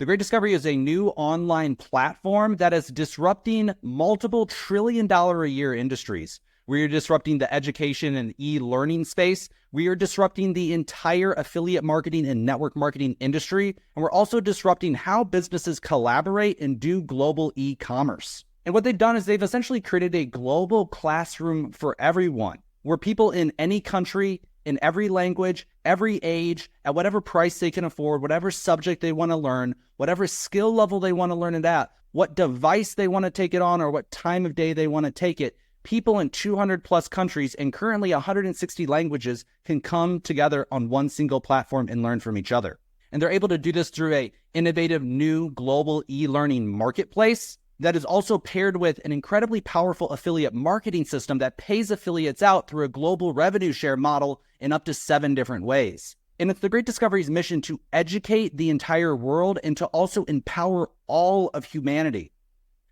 The Great Discovery is a new online platform that is disrupting multiple trillion-dollar-a-year industries. We are disrupting the education and e-learning space. We are disrupting the entire affiliate marketing and network marketing industry. And we're also disrupting how businesses collaborate and do global e-commerce. And what they've done is they've essentially created a global classroom for everyone, where people in any country, in every language, every age, at whatever price they can afford, whatever subject they want to learn, whatever skill level they want to learn it at, what device they want to take it on, or what time of day they want to take it, people in 200 plus countries and currently 160 languages can come together on one single platform and learn from each other. And they're able to do this through an innovative new global e-learning marketplace that is also paired with an incredibly powerful affiliate marketing system that pays affiliates out through a global revenue share model in up to 7 different ways. And it's the Great Discovery's mission to educate the entire world and to also empower all of humanity.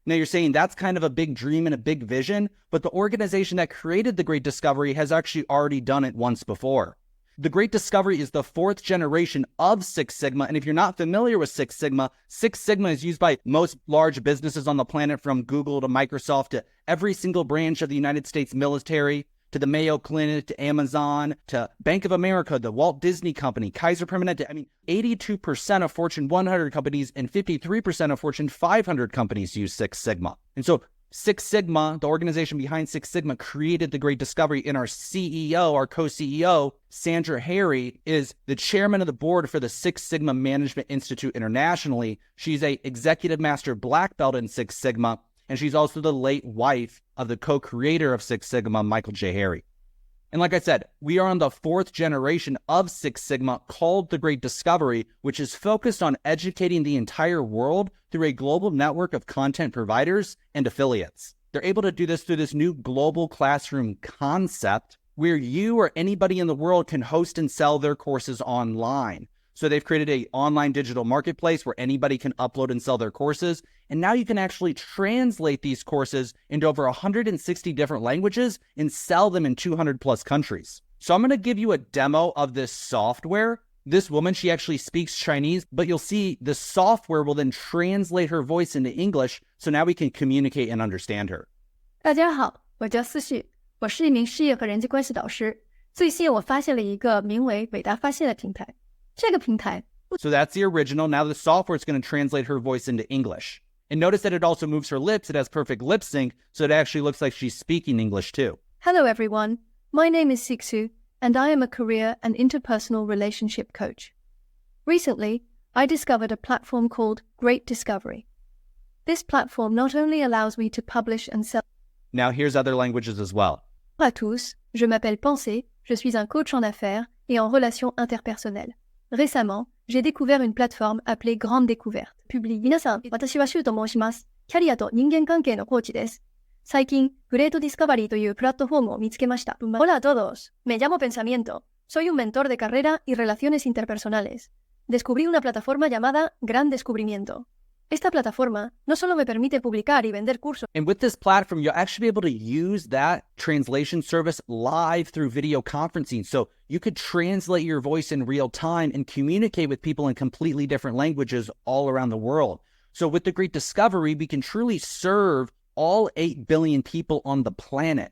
Now you're saying that's kind of a big dream and a big vision, but the organization that created the Great Discovery has actually already done it once before. The Great Discovery is the 4th generation of Six Sigma. And if you're not familiar with Six Sigma is used by most large businesses on the planet, from Google to Microsoft to every single branch of the United States military, to the Mayo Clinic, to Amazon, to Bank of America, the Walt Disney Company, Kaiser Permanente. I mean, 82% of Fortune 100 companies and 53% of Fortune 500 companies use Six Sigma. And so Six Sigma, the organization behind Six Sigma, created the Great Discovery, and our CEO, our co-CEO, Sandra Harry, is the chairman of the board for the Six Sigma Management Institute internationally. She's a executive master black belt in Six Sigma, and she's also the late wife of the co-creator of Six Sigma, Michael J. Harry. And like I said, we are on the 4th generation of Six Sigma, called the Great Discovery, which is focused on educating the entire world through a global network of content providers and affiliates. They're able to do this through this new global classroom concept where you or anybody in the world can host and sell their courses online. So they've created an online digital marketplace where anybody can upload and sell their courses. And now you can actually translate these courses into over 160 different languages and sell them in 200 plus countries. So I'm going to give you a demo of this software. This woman, she actually speaks Chinese, but you'll see the software will then translate her voice into English. So now we can communicate and understand her. 大家好，我叫思绪，我是一名事业和人际关系导师。最近我发现了一个名为伟大发现的平台。这个平台 So that's the original. Now the software is going to translate her voice into English. And notice that it also moves her lips. It has perfect lip sync, so it actually looks like she's speaking English too. Hello everyone, my name is Sixu, and I am a career and interpersonal relationship coach. Recently, I discovered a platform called Great Discovery. This platform not only allows me to publish and sell. Now here's other languages as well. Bonjour à tous, je m'appelle Pensée, je suis un coach en affaires et en relations interpersonnelles. Récemment, j'ai découvert une plateforme appelée Grande Découverte. Publie 皆さん、私はシュウと申します。キャリアと人間関係のコーチです。最近、グレートディスカバリーというプラットフォームを見つけました。Hola a todos, me llamo Pensamiento. Soy un mentor de carrera y relaciones interpersonales. Descubrí una plataforma llamada Gran Descubrimiento. Esta plataforma no solo me permite publicar y vender cursos. And with this platform, you'll actually be able to use that translation service live through video conferencing. So you could translate your voice in real time and communicate with people in completely different languages all around the world. So with the Great Discovery, we can truly serve all 8 billion people on the planet.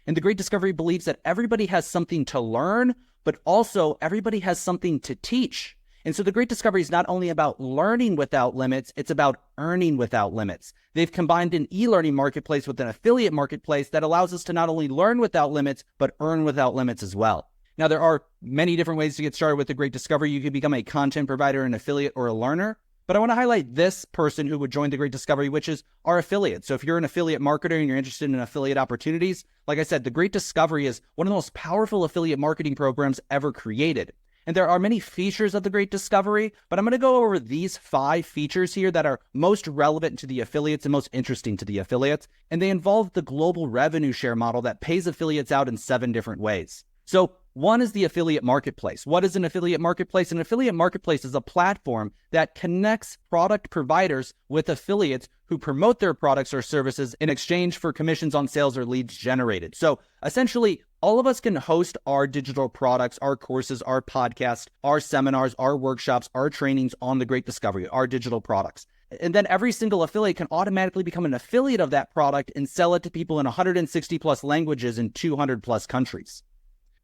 And the Great Discovery believes that everybody has something to learn, but also everybody has something to teach. And so the Great Discovery is not only about learning without limits, it's about earning without limits. They've combined an e-learning marketplace with an affiliate marketplace that allows us to not only learn without limits, but earn without limits as well. Now, there are many different ways to get started with the Great Discovery. You could become a content provider, an affiliate, or a learner. But I want to highlight this person who would join the Great Discovery, which is our affiliate. So if you're an affiliate marketer and you're interested in affiliate opportunities, like I said, the Great Discovery is one of the most powerful affiliate marketing programs ever created. And there are many features of the Great Discovery, but I'm going to go over these 5 features here that are most relevant to the affiliates and most interesting to the affiliates. And they involve the global revenue share model that pays affiliates out in 7 different ways. So one is the affiliate marketplace. What is an affiliate marketplace? An affiliate marketplace is a platform that connects product providers with affiliates who promote their products or services in exchange for commissions on sales or leads generated. So essentially, All of us can host our digital products, our courses, our podcasts, our seminars, our workshops, our trainings on The Great Discovery, our digital products. And then every single affiliate can automatically become an affiliate of that product and sell it to people in 160 plus languages in 200 plus countries.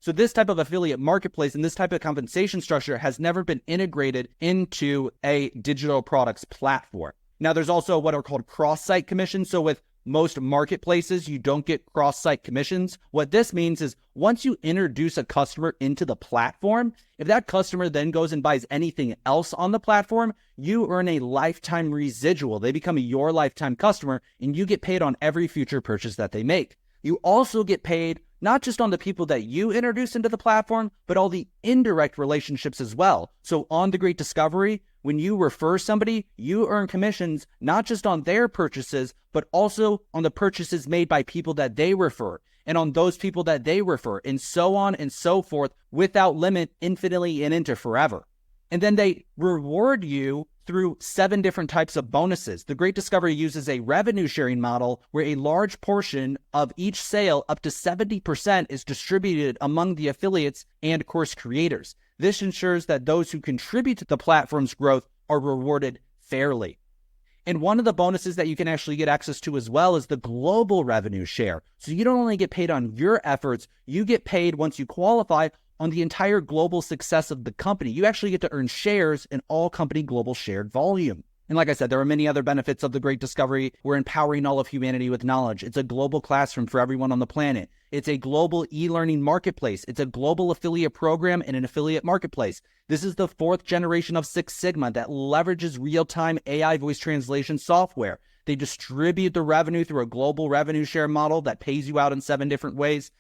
So this type of affiliate marketplace and this type of compensation structure has never been integrated into a digital products platform. Now, there's also what are called cross-site commissions. So with most marketplaces, you don't get cross-site commissions. What this means is once you introduce a customer into the platform, if that customer then goes and buys anything else on the platform, you earn a lifetime residual. They become your lifetime customer and you get paid on every future purchase that they make. You also get paid not just on the people that you introduce into the platform, but all the indirect relationships as well. So on The Great Discovery, when you refer somebody, you earn commissions not just on their purchases, but also on the purchases made by people that they refer and on those people that they refer and so on and so forth without limit, infinitely and into forever. And then they reward you through 7 different types of bonuses. The Great Discovery uses a revenue sharing model where a large portion of each sale, up to 70%, is distributed among the affiliates and course creators. This ensures that those who contribute to the platform's growth are rewarded fairly. And one of the bonuses that you can actually get access to as well is the global revenue share. So you don't only get paid on your efforts, you get paid once you qualify on the entire global success of the company. You actually get to earn shares in all company global shared volume. And like I said, there are many other benefits of The Great Discovery. We're empowering all of humanity with knowledge. It's a global classroom for everyone on the planet. It's a global e-learning marketplace. It's a global affiliate program and an affiliate marketplace. This is the 4th generation of Six Sigma that leverages real-time AI voice translation software. They distribute the revenue through a global revenue share model that pays you out in 7 different ways.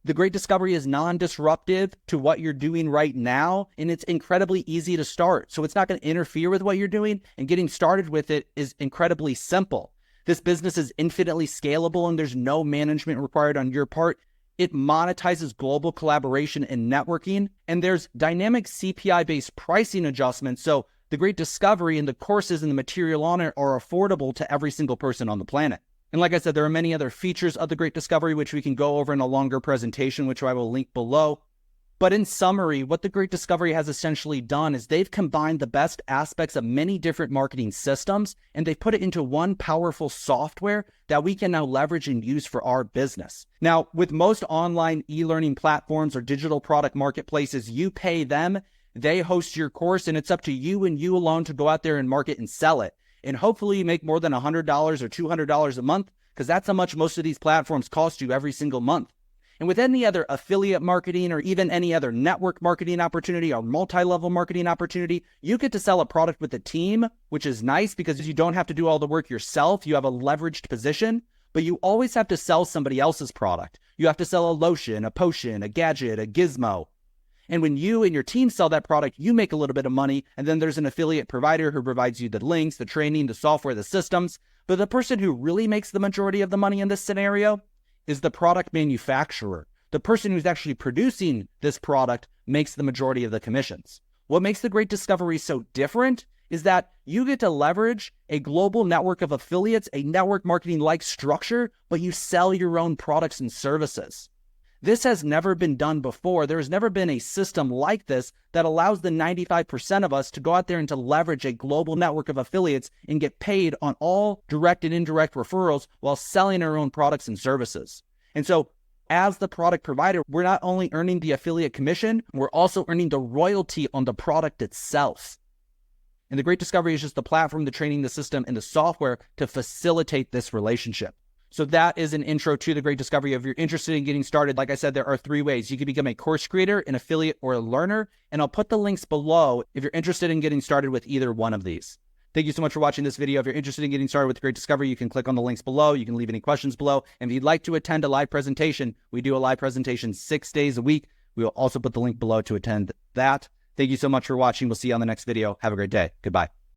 The Great Discovery is non-disruptive to what you're doing right now, and it's incredibly easy to start. So it's not going to interfere with what you're doing, and getting started with it is incredibly simple. This business is infinitely scalable, and there's no management required on your part. It monetizes global collaboration and networking, and there's dynamic CPI-based pricing adjustments. So The Great Discovery and the courses and the material on it are affordable to every single person on the planet. And like I said, there are many other features of The Great Discovery, which we can go over in a longer presentation, which I will link below. But in summary, what The Great Discovery has essentially done is they've combined the best aspects of many different marketing systems, and they've put it into one powerful software that we can now leverage and use for our business. Now, with most online e-learning platforms or digital product marketplaces, you pay them, they host your course, and it's up to you and you alone to go out there and market and sell it. And hopefully you make more than $100 or $200 a month, because that's how much most of these platforms cost you every single month. And with any other affiliate marketing or even any other network marketing opportunity or multi-level marketing opportunity, you get to sell a product with a team, which is nice because you don't have to do all the work yourself. You have a leveraged position, but you always have to sell somebody else's product. You have to sell a lotion, a potion, a gadget, a gizmo. And when you and your team sell that product, you make a little bit of money, and then there's an affiliate provider who provides you the links, the training, the software, the systems. But the person who really makes the majority of the money in this scenario is the product manufacturer. The person who's actually producing this product makes the majority of the commissions. What makes The Great Discovery so different is that you get to leverage a global network of affiliates, a network marketing-like structure, but you sell your own products and services. This has never been done before. There has never been a system like this that allows the 95% of us to go out there and to leverage a global network of affiliates and get paid on all direct and indirect referrals while selling our own products and services. And so as the product provider, we're not only earning the affiliate commission, we're also earning the royalty on the product itself. And The Great Discovery is just the platform, the training, the system, and the software to facilitate this relationship. So that is an intro to The Great Discovery. If you're interested in getting started, like I said, there are 3 ways. You can become a course creator, an affiliate, or a learner. And I'll put the links below if you're interested in getting started with either one of these. Thank you so much for watching this video. If you're interested in getting started with The Great Discovery, you can click on the links below. You can leave any questions below. And if you'd like to attend a live presentation, we do a live presentation 6 days a week. We will also put the link below to attend that. Thank you so much for watching. We'll see you on the next video. Have a great day. Goodbye.